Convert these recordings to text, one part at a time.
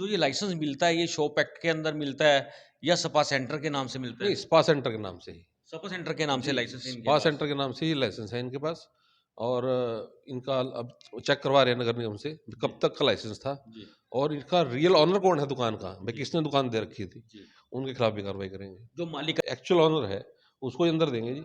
जो ये लाइसेंस मिलता है ये शॉप एक्ट के अंदर मिलता है या सपा सेंटर के नाम से मिलता है? नहीं, स्पा सेंटर के नाम से ही। सपा सेंटर के नाम से जी, लाइसेंस है इनके स्पा पास। सेंटर के नाम से ही लाइसेंस है इनके पास। और इनका अब चेक करवा रहे हैं नगर निगम से कब तक का लाइसेंस था जी और इनका रियल ऑनर कौन है दुकान का, भाई जी किसने दुकान दे रखी थी, जी। उनके खिलाफ भी कार्रवाई करेंगे। जो मालिक एक्चुअल ऑनर है उसको ही अंदर देंगे जी।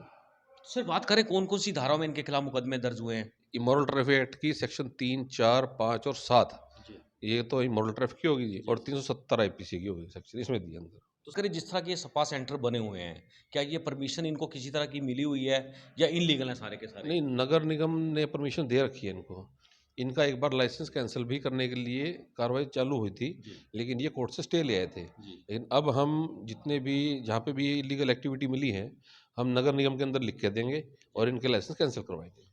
सर बात करें कौन कौन सी धाराओं में इनके खिलाफ मुकदमे दर्ज हुए हैं? इमोरल ट्रैफिक एक्ट की सेक्शन 3, 4, 5 और 7, जी ये तो इमोरल ट्रैफिक की होगी जी, जी। और 370 आईपीसी की होगी सेक्शन, इसमें दिए अंदर। तो करें जिस तरह के ये सपा सेंटर बने हुए हैं, क्या ये परमिशन इनको किसी तरह की मिली हुई है या इनलीगल है सारे के सारे? नहीं, नगर निगम ने परमिशन दे रखी है इनको। इनका एक बार लाइसेंस कैंसिल भी करने के लिए कार्रवाई चालू हुई थी, जी लेकिन ये कोर्ट से स्टे ले आए थे। जी। लेकिन अब हम जितने भी जहाँ पे भी इलीगल एक्टिविटी मिली है, हम नगर निगम के अंदर लिख के देंगे और इनके लाइसेंस कैंसिल करवाएंगे।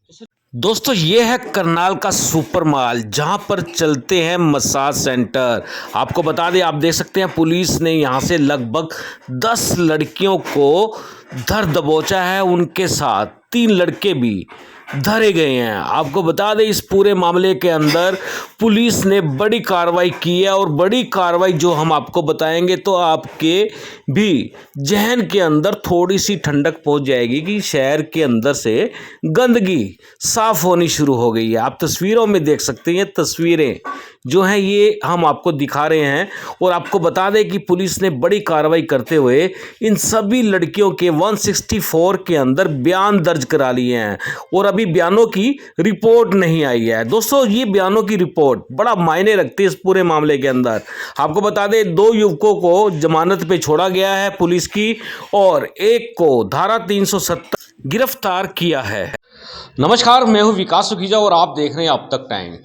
दोस्तों ये है करनाल का सुपर मॉल जहां पर चलते हैं मसाज सेंटर। आपको बता दें, आप देख सकते हैं पुलिस ने यहां से लगभग 10 लड़कियों को धर दबोचा है। उनके साथ 3 लड़के भी धरे गए हैं। आपको बता दें इस पूरे मामले के अंदर पुलिस ने बड़ी कार्रवाई की है और बड़ी कार्रवाई जो हम आपको बताएंगे तो आपके भी जहन के अंदर थोड़ी सी ठंडक पहुंच जाएगी कि शहर के अंदर से गंदगी साफ होनी शुरू हो गई है। आप तस्वीरों में देख सकते हैं, तस्वीरें जो हैं ये हम आपको दिखा रहे हैं और आपको बता दें कि पुलिस ने बड़ी कार्रवाई करते हुए इन सभी लड़कियों के 164 के अंदर बयान दर्ज करा लिए हैं और अभी बयानों की रिपोर्ट नहीं आई है। दोस्तों ये बयानों की रिपोर्ट बड़ा मायने रखती है इस पूरे मामले के अंदर। आपको बता दें 2 युवकों को जमानत पे छोड़ा गया है पुलिस की और एक को धारा 370 गिरफ्तार किया है। नमस्कार, मैं हूं विकास सुखीजा और आप देख रहे हैं अब तक टाइम।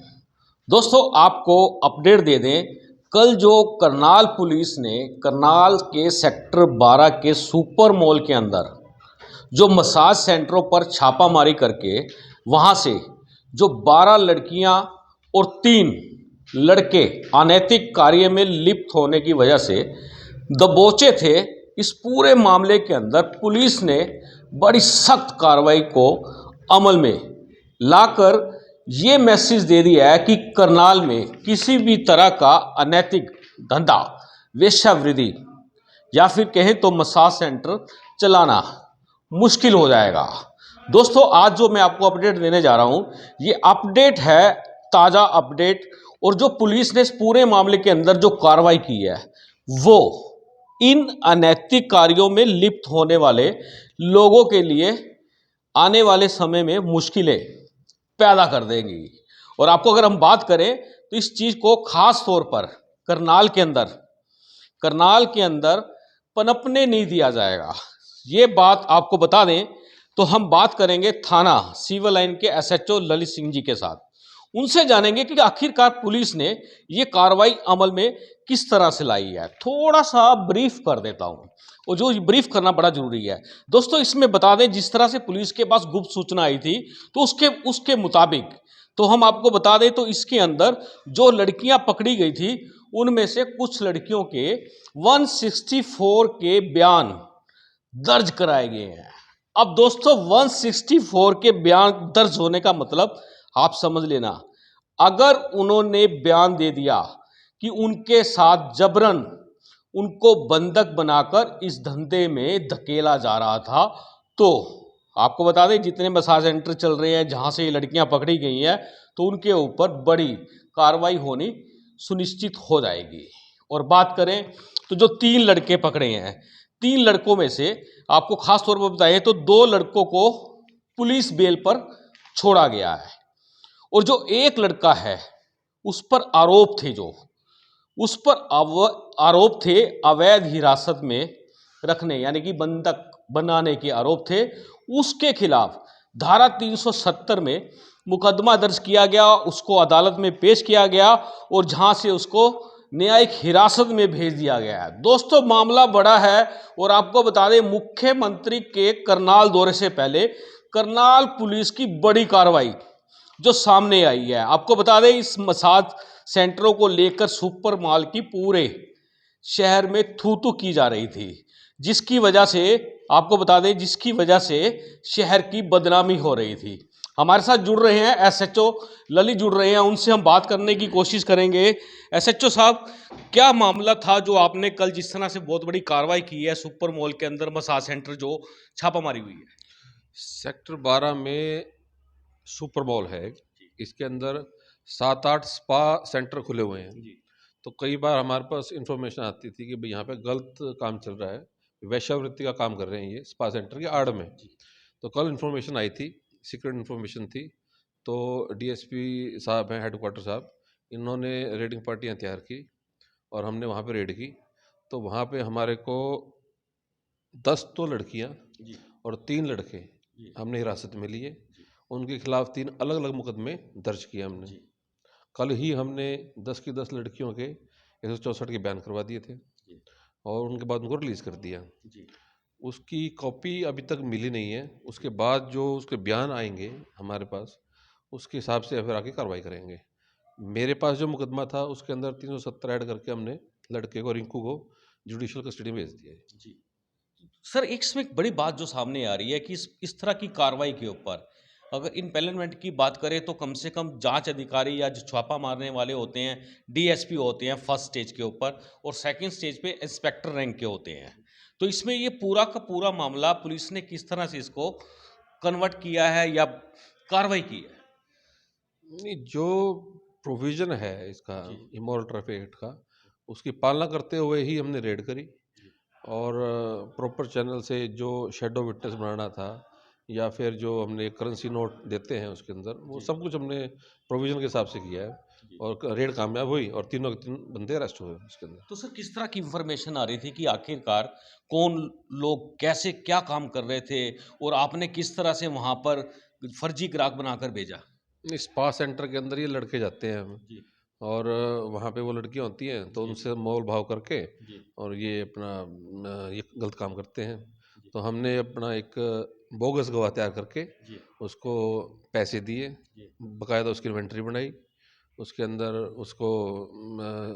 दोस्तों आपको अपडेट दे दें, कल जो करनाल पुलिस ने करनाल के सेक्टर 12 के सुपर मॉल के अंदर जो मसाज सेंटरों पर छापामारी करके वहां से जो 12 लड़कियां और 3 लड़के अनैतिक कार्य में लिप्त होने की वजह से दबोचे थे, इस पूरे मामले के अंदर पुलिस ने बड़ी सख्त कार्रवाई को अमल में लाकर ये मैसेज दे दिया है कि करनाल में किसी भी तरह का अनैतिक धंधा, वेश्यावृत्ति या फिर कहें तो मसाज सेंटर चलाना मुश्किल हो जाएगा। दोस्तों आज जो मैं आपको अपडेट देने जा रहा हूं, ये अपडेट है ताज़ा अपडेट, और जो पुलिस ने इस पूरे मामले के अंदर जो कार्रवाई की है वो इन अनैतिक कार्यों में लिप्त होने वाले लोगों के लिए आने वाले समय में मुश्किलें पैदा कर देंगी। और आपको अगर हम बात करें तो इस चीज़ को खास तौर पर करनाल के अंदर पनपने नहीं दिया जाएगा। ये बात आपको बता दें तो हम बात करेंगे थाना सिविल लाइन के एसएचओ ललित सिंह जी के साथ। उनसे जानेंगे कि आखिरकार पुलिस ने ये कार्रवाई अमल में किस तरह से लाई है। थोड़ा सा ब्रीफ कर देता हूँ और जो ब्रीफ करना बड़ा जरूरी है। दोस्तों इसमें बता दें जिस तरह से पुलिस के पास गुप्त सूचना आई थी तो उसके मुताबिक तो हम आपको बता दें तो इसके अंदर जो लड़कियां पकड़ी गई थी उनमें से कुछ लड़कियों के 164 के बयान दर्ज कराए गए हैं। अब दोस्तों 164 के बयान दर्ज होने का मतलब आप समझ लेना, अगर उन्होंने बयान दे दिया कि उनके साथ जबरन उनको बंधक बनाकर इस धंधे में धकेला जा रहा था, तो आपको बता दें जितने मसाज सेंटर चल रहे हैं जहां से ये लड़कियां पकड़ी गई हैं तो उनके ऊपर बड़ी कार्रवाई होनी सुनिश्चित हो जाएगी। और बात करें तो जो 3 लड़के पकड़े हैं, 3 लड़कों में से आपको खास तौर पर बताएं तो 2 लड़कों को पुलिस बेल पर छोड़ा गया है और जो एक लड़का है उस पर आरोप थे आरोप थे अवैध हिरासत में रखने यानी कि बंधक बनाने के आरोप थे। उसके खिलाफ धारा 370 में मुकदमा दर्ज किया गया, उसको अदालत में पेश किया गया और जहां से उसको न्यायिक हिरासत में भेज दिया गया है। दोस्तों मामला बड़ा है और आपको बता दें मुख्यमंत्री के करनाल दौरे से पहले करनाल पुलिस की बड़ी कार्रवाई जो सामने आई है। आपको बता दें इस मसाज सेंटरों को लेकर सुपर मॉल की पूरे शहर में थू की जा रही थी, जिसकी वजह से आपको बता दें जिसकी वजह से शहर की बदनामी हो रही थी। हमारे साथ जुड़ रहे हैं एसएचओ ललित जुड़ रहे हैं, उनसे हम बात करने की कोशिश करेंगे। एसएचओ साहब, क्या मामला था जो आपने कल जिस तरह से बहुत बड़ी कार्रवाई की है सुपर मॉल के अंदर मसाज सेंटर जो छापामारी हुई है? सेक्टर 12 में सुपर मॉल है। इसके अंदर 7-8 स्पा सेंटर खुले हुए हैं। जी। तो कई बार हमारे पास इंफॉर्मेशन आती थी कि भाई यहाँ पे गलत काम चल रहा है, वेश्यावृत्ति का काम कर रहे हैं ये स्पा सेंटर की आड़ में। तो कल इंफॉर्मेशन आई थी, सीक्रेट इंफॉर्मेशन थी। तो डीएसपी साहब हैं, हेडक्वार्टर साहब, इन्होंने रेडिंग पार्टियाँ तैयार की और हमने वहाँ पे रेड की। तो वहाँ पे हमारे को 10 तो लड़कियाँ जी। और 3 लड़के हमने हिरासत में लिए। उनके खिलाफ 3 अलग-अलग मुकदमे दर्ज किए हमने। कल ही हमने 10 की 10 लड़कियों के 164 के बयान करवा दिए थे और उनके बाद उनको रिलीज़ कर दिया। उसकी कॉपी अभी तक मिली नहीं है। उसके बाद जो उसके बयान आएंगे हमारे पास, उसके हिसाब से फिर आगे कार्रवाई करेंगे। मेरे पास जो मुकदमा था उसके अंदर 370 ऐड करके हमने लड़के को, रिंकू को जुडिशियल कस्टडी में भेज दिया है। सर, एक इसमें एक बड़ी बात जो सामने आ रही है कि इस तरह की कार्रवाई के ऊपर अगर इम्पेलमेंट की बात करें तो कम से कम जांच अधिकारी या जो छापा मारने वाले होते हैं डीएसपी होते हैं फर्स्ट स्टेज के ऊपर, और सेकंड स्टेज पे इंस्पेक्टर रैंक के होते हैं। तो इसमें ये पूरा का पूरा मामला पुलिस ने किस तरह से इसको कन्वर्ट किया है या कार्रवाई की है? नहीं, जो प्रोविज़न है इसका इमोरल ट्रैफिक एक्ट का, उसकी पालना करते हुए ही हमने रेड करी और प्रॉपर चैनल से जो शैडो विटनेस बनाना था या फिर जो हमने करेंसी नोट देते हैं उसके अंदर, वो सब कुछ हमने प्रोविज़न के हिसाब से किया है और रेड कामयाब हुई और तीनों के 3 बंदे अरेस्ट हुए उसके अंदर। तो सर, किस तरह की इंफॉर्मेशन आ रही थी कि आखिरकार कौन लोग कैसे क्या काम कर रहे थे और आपने किस तरह से वहां पर फर्जी ग्राहक बनाकर भेजा? स्पा सेंटर के अंदर ये लड़के जाते हैं हम जी। और वहाँ पे वो लड़कियाँ होती हैं तो उनसे मोल भाव करके जी। और ये अपना ये गलत काम करते हैं। तो हमने अपना एक बोगस गवाह तैयार करके जी। उसको पैसे दिए, जी। बाकायदा उसकी इन्वेंट्री बनाई, उसके अंदर उसको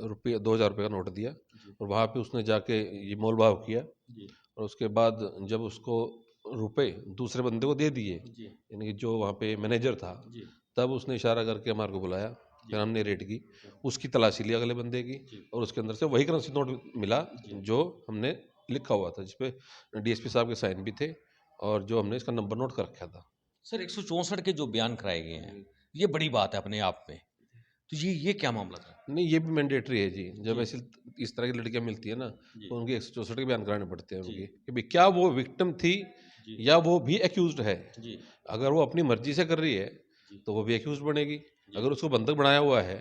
रुपये 2000 रुपये का नोट दिया जी। और वहाँ पे उसने जाके ये मोल भाव किया जी। और उसके बाद जब उसको रुपए दूसरे बंदे को दे दिए, जी। यानी कि जो वहाँ पे मैनेजर था, जी। तब उसने इशारा करके हमारे को बुलाया। फिर हमने रेड की, उसकी तलाशी ली अगले बंदे की और उसके अंदर से वही करेंसी नोट मिला जो हमने लिखा हुआ था, जिसपे डीएसपी साहब के साइन भी थे और जो हमने इसका नंबर नोट कर रखा था। सर, 164 के जो बयान कराए गए हैं, ये बड़ी बात है अपने आप में। तो ये क्या मामला था? नहीं, ये भी मैंडेटरी है जी। जब ऐसी इस तरह की लड़कियाँ मिलती है ना, जी। तो उनके 164 के बयान कराने पड़ते हैं जी। उनके कि भाई क्या वो विक्टिम थी जी। या वो भी एक्यूज्ड है। जी। अगर वो अपनी मर्जी से कर रही है तो वो भी एक्यूज्ड बनेगी। अगर उसको बंधक बनाया हुआ है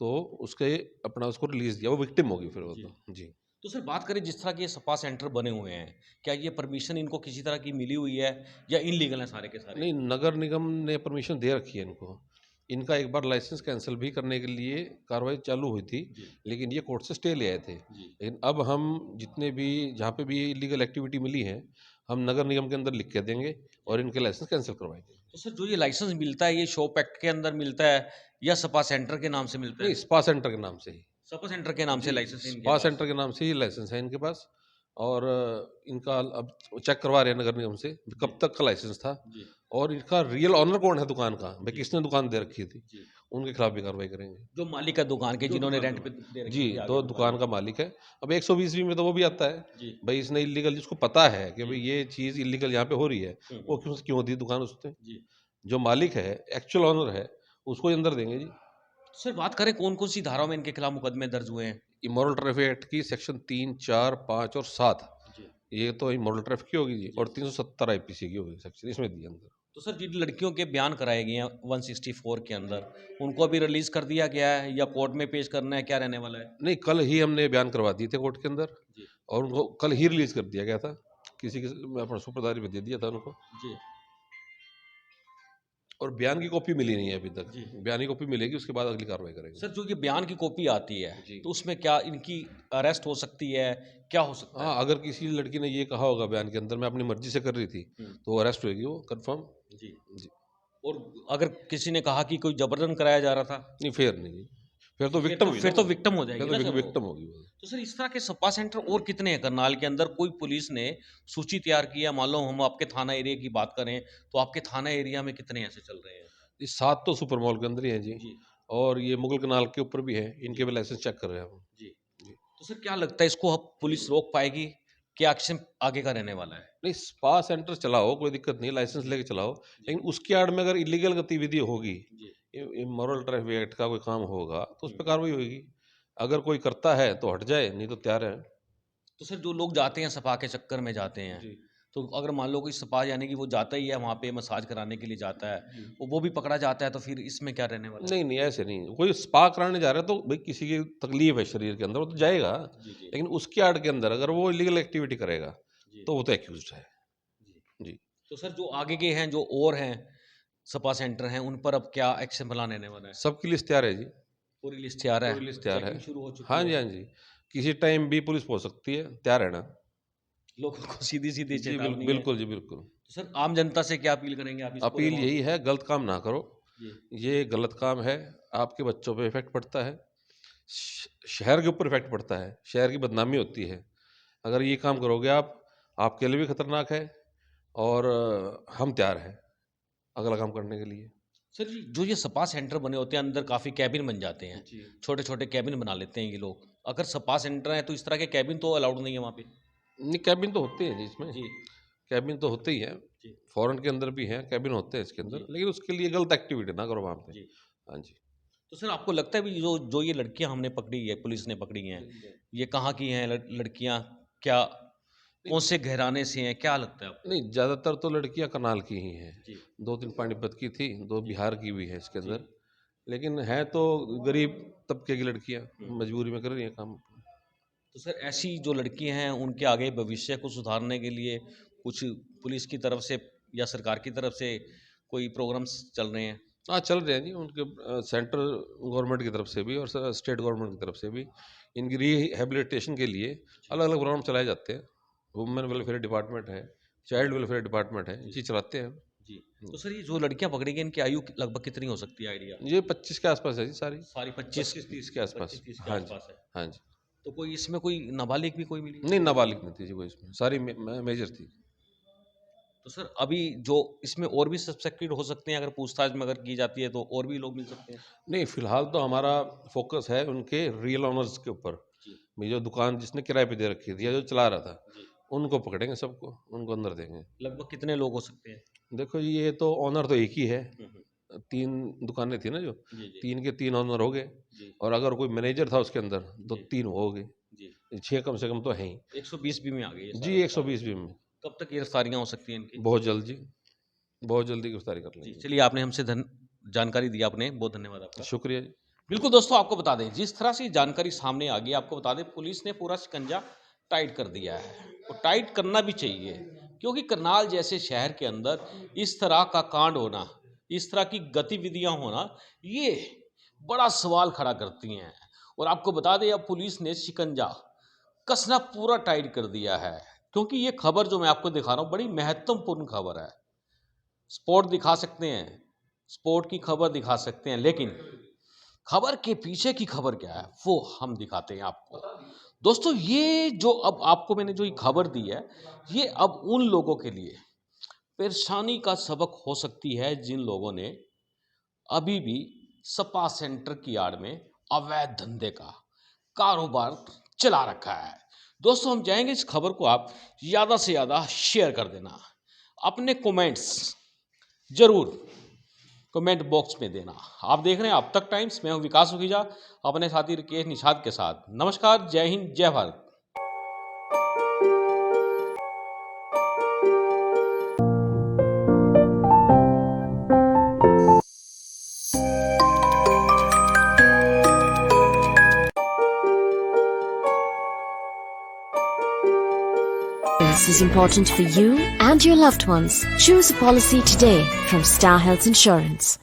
तो उसके अपना उसको रिलीज दिया, वो विक्टिम होगी फिर वो तो। जी। तो सर, बात करें जिस तरह के स्पा सेंटर बने हुए हैं, क्या ये परमिशन इनको किसी तरह की मिली हुई है या इनलीगल हैं सारे के सारे? नहीं, नगर निगम ने परमिशन दे रखी है इनको। इनका एक बार लाइसेंस कैंसिल भी करने के लिए कार्रवाई चालू हुई थी, लेकिन ये कोर्ट से स्टे ले आए थे। लेकिन अब हम जितने भी जहाँ पे भी इलीगल एक्टिविटी मिली है, हम नगर निगम के अंदर लिख के देंगे और इनके लाइसेंस कैंसिल करवाएंगे। तो सर, जो ये लाइसेंस मिलता है ये शॉप एक्ट के अंदर मिलता है या स्पा सेंटर के नाम से मिलता नहीं, है? स्पा सेंटर के नाम से ही। स्पा सेंटर के नाम से लाइसेंस है इनके स्पा पास? सेंटर के नाम से ही लाइसेंस है इनके पास और इनका अब चेक करवा रहे हैं नगर निगम से कब तक का लाइसेंस था और इनका रियल ऑनर कौन है दुकान का, भाई किसने दुकान दे रखी थी, उनके खिलाफ भी कार्रवाई करेंगे। जो मालिक है दुकान के, जिन्होंने रेंट पे दे रखी जी, थी आगे तो दुकान का मालिक है। अब 120 में तो वो भी आता है, जी। भाई इसने इलीगल, जिसको पता है कि भाई ये चीज़ इलीगल यहाँ पे हो रही है, वो क्यों क्यों दी दुकान उसने। जी। जो मालिक है, एक्चुअल ऑनर है, उसको ही अंदर देंगे जी। सर, बात करें कौन-कौन सी धाराओं में इनके खिलाफ मुकदमे दर्ज हुए हैं? इमोरल ट्रैफिक एक्ट की सेक्शन 3, 4, 5 और 7, ये तो इमोरल ट्रैफिक की होगी जी और 370 आईपीसी की होगी सेक्शन, इसमें दिए अंदर। तो सर, जिन लड़कियों के बयान कराए गए हैं 164 के अंदर, उनको अभी रिलीज़ कर दिया गया है या कोर्ट में पेश करना है, क्या रहने वाला है? नहीं, कल ही हमने बयान करवा दिए थे कोर्ट के अंदर जी। और उनको कल ही रिलीज़ कर दिया गया था। किसी अपना सुपरदारी पे दे दिया था उनको जी। और बयान की कॉपी मिली नहीं है अभी तक। जी। बयान की कॉपी मिलेगी, उसके बाद अगली कार्रवाई करेंगे। सर, जो ये बयान की कॉपी आती है, जी। तो उसमें क्या इनकी अरेस्ट हो सकती है? क्या हो सकता है? हाँ, अगर किसी लड़की ने ये कहा होगा बयान के अंदर मैं अपनी मर्जी से कर रही थी, तो वो अरेस्ट होगी, वो कंफर्म। जी। जी। और अगर किसी ने कहा कि कोई जबरदस्ती कराया जा रहा था? नहीं, फेयर नहीं जी, फिर तो विक्टिम हुई, फिर तो विक्टिम हो जाएगी फिर ना तो सर वो। विक्टिम होगी वो। तो सर इस तरह के सपा सेंटर और कितने हैं करनाल के अंदर? कोई पुलिस ने सूची तैयार किया, मान लो हम आपके थाना एरिया की बात करें तो आपके थाना एरिया में कितने ऐसे चल रहे हैं? ये 7 तो सुपर मॉल के अंदर ही है जी, जी और ये मुगल कनाल के ऊपर भी है, इनके भी लाइसेंस चेक कर रहे हैं हम। जी। जी। तो सर क्या लगता है इसको अब पुलिस रोक पाएगी? क्या एक्शन आगे का रहने वाला है? नहीं, स्पा सेंटर चलाओ, कोई दिक्कत नहीं है, लाइसेंस लेके चलाओ, लेकिन उसकी आड़ में अगर इलीगल गतिविधि होगी, जी इमोरल ट्रैफिक एक्ट का कोई काम होगा, तो उस पर हम्म। कार्रवाई होगी। अगर कोई करता है तो हट जाए, नहीं तो तैयार है। तो सर जो लोग जाते हैं सपा के चक्कर में जाते हैं, जी तो अगर मान लो कि सपा यानी कि वो जाता ही है वहाँ पे मसाज कराने के लिए जाता है, जी। वो भी पकड़ा जाता है, तो फिर इसमें क्या रहने वाला है? नहीं नहीं, ऐसे नहीं, कोई स्पा कराने जा रहा है तो भाई किसी की तकलीफ है शरीर के अंदर, वो तो जाएगा, जी जी लेकिन उसकी आड़ के अंदर अगर वो इलीगल एक्टिविटी करेगा जी तो वो तो एक्यूज है। जी। जी। तो सर जो आगे के हैं जो और हैं सपा सेंटर हैं उन पर अब क्या एक्शन प्लान रहने वाला है? सबकी लिस्ट तैयार है जी, पूरी लिस्ट तैयार है, पूरी लिस्ट तैयार है। चेकिंग शुरू हो चुकी हाँ जी, है, हाँ जी, किसी टाइम भी पुलिस पहुंच सकती है, तैयार है ना। लोगों को सीधी सीधी जी चेतावनी है। बिल्कुल जी, बिल्कुल। तो सर आम जनता से क्या अपील करेंगे आप इस पूरे अपील यही है, गलत काम ना करो, जी ये गलत काम है, आपके बच्चों पे इफेक्ट पड़ता है, शहर के ऊपर इफेक्ट पड़ता है, शहर की बदनामी होती है। अगर ये काम करोगे आप, आपके लिए भी खतरनाक है, और हम तैयार हैं अगला काम करने के लिए। सर जी जो ये सपा सेंटर बने होते हैं अंदर काफ़ी कैबिन बन जाते हैं, जी। छोटे छोटे कैबिन बना लेते हैं ये लोग। अगर सपा सेंटर है तो इस तरह के कैबिन तो अलाउड नहीं है वहाँ पे? नहीं, कैबिन तो होते हैं जी इसमें, जी कैबिन तो होते ही हैं, जी फॉरेन के अंदर भी हैं कैबिन होते हैं इसके अंदर, जी लेकिन उसके लिए गलत एक्टिविटी ना करो वहाँ पे। जी। हाँ जी। तो सर आपको लगता है भी जो जो ये लड़कियां हमने पकड़ी है, पुलिस ने पकड़ी हैं, ये कहाँ की हैं लड़कियां? क्या कौन से घराने से हैं? क्या लगता है आपको? नहीं, ज़्यादातर तो लड़कियाँ करनाल की ही हैं, जी 2-3 पानीपत की थी, 2 जी बिहार की भी हैं इसके जी अंदर, लेकिन हैं तो गरीब तबके की लड़कियाँ, हम्म। मजबूरी में कर रही हैं काम। तो सर ऐसी जो लड़कियां हैं उनके आगे भविष्य को सुधारने के लिए कुछ पुलिस की तरफ से या सरकार की तरफ से कोई प्रोग्राम्स चल रहे हैं? हाँ, चल रहे हैं जी, उनके सेंट्रल गवर्नमेंट की तरफ से भी और स्टेट गवर्नमेंट की तरफ से भी इनकी रिहैबिलिटेशन के लिए अलग-अलग प्रोग्राम चलाए जाते हैं। वुमेन वेलफेयर डिपार्टमेंट है, चाइल्ड वेलफेयर डिपार्टमेंट है, ये चलाते हैं। जी तो सर ये जो लड़कियां पकड़ी गई इनकी आयु लगभग कितनी हो सकती है आइडिया? ये 25 के आसपास है जी सारी, सारी 25 25-30 के आसपास। 25-30 के हाँ जी, आसपास है। हाँ जी। तो कोई इसमें कोई नाबालिग भी कोई मिली? नहीं, नाबालिग नहीं थी जी कोई इसमें, सारी मेजर थी। तो सर अभी जो इसमें और भी सस्पेक्टेड हो सकते हैं अगर पूछताछ में अगर की जाती है तो और भी लोग मिल सकते हैं? नहीं, फिलहाल तो हमारा फोकस है उनके रियल ओनर्स के ऊपर, जी ये जो दुकान जिसने किराए पे दे रखी थी या जो चला रहा था, जी उनको पकड़ेंगे सबको, उनको अंदर देंगे। लगभग कितने लोग हो सकते हैं? देखो जी, ये तो ओनर तो एक ही है, हम्म, 3 दुकानें थी ना जो, जी जी 3 के 3 ओनर हो गए, जी और अगर कोई मैनेजर था उसके अंदर तो जी 3 हो गए, जी 6 कम से कम तो हैं ही। 120 भी में आ गई है जी सारे। 120 भी में, कब तक गिरफ्तारियां हो सकती हैं इनकी? बहुत जल्द जी, बहुत जल्दी गिरफ्तारी कर जी लेंगे। चलिए आपने हमसे जानकारी दी आपने बहुत धन्यवाद आपका। शुक्रिया जी। बिल्कुल दोस्तों आपको बता दें जिस तरह से जानकारी सामने आ गई आपको बता दें पुलिस ने पूरा शिकंजा टाइट कर दिया है और टाइट करना भी चाहिए क्योंकि करनाल जैसे शहर के अंदर इस तरह का कांड होना इस तरह की गतिविधियां होना ये बड़ा सवाल खड़ा करती हैं और आपको बता दें अब पुलिस ने शिकंजा कसना पूरा टाइट कर दिया है क्योंकि ये खबर जो मैं आपको दिखा रहा हूँ बड़ी महत्वपूर्ण खबर है। स्पोर्ट दिखा सकते हैं, स्पोर्ट की खबर दिखा सकते हैं, लेकिन खबर के पीछे की खबर क्या है वो हम दिखाते हैं आपको। दोस्तों ये जो अब आपको मैंने जो ये खबर दी है ये अब उन लोगों के लिए परेशानी का सबक हो सकती है जिन लोगों ने अभी भी सपा सेंटर की आड़ में अवैध धंधे का कारोबार चला रखा है। दोस्तों हम चाहेंगे इस खबर को आप ज़्यादा से ज़्यादा शेयर कर देना, अपने कमेंट्स जरूर कमेंट बॉक्स में देना। आप देख रहे हैं अब तक टाइम्स, मैं हूं विकास सुखीजा अपने साथी रिकेश निषाद के साथ। नमस्कार, जय हिंद, जय Bharat. This is important for you and your loved ones. Choose a policy today from Star Health Insurance.